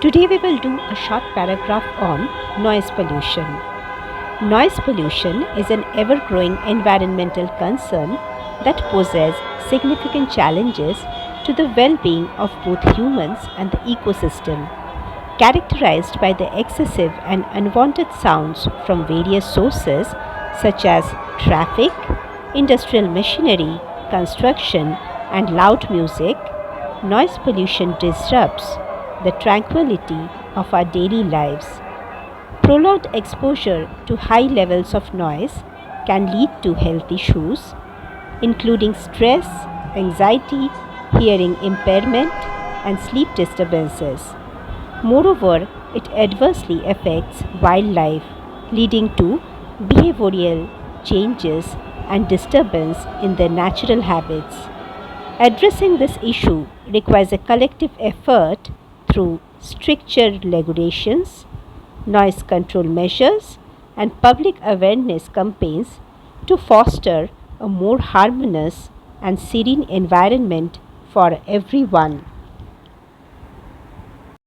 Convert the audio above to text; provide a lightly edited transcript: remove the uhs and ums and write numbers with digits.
Today we will do a short paragraph on noise pollution. Noise pollution is an ever-growing environmental concern that poses significant challenges to the well-being of both humans and the ecosystem, characterized by the excessive and unwanted sounds from various sources such as traffic, industrial machinery, construction, and loud music. Noise pollution disrupts the tranquility of our daily lives. Prolonged exposure to high levels of noise can lead to health issues, including stress, anxiety, hearing impairment, and sleep disturbances. Moreover, it adversely affects wildlife, leading to behavioral changes and disturbance in their natural habits. Addressing this issue requires a collective effort through stricter regulations, noise control measures, and public awareness campaigns to foster a more harmonious and serene environment for everyone.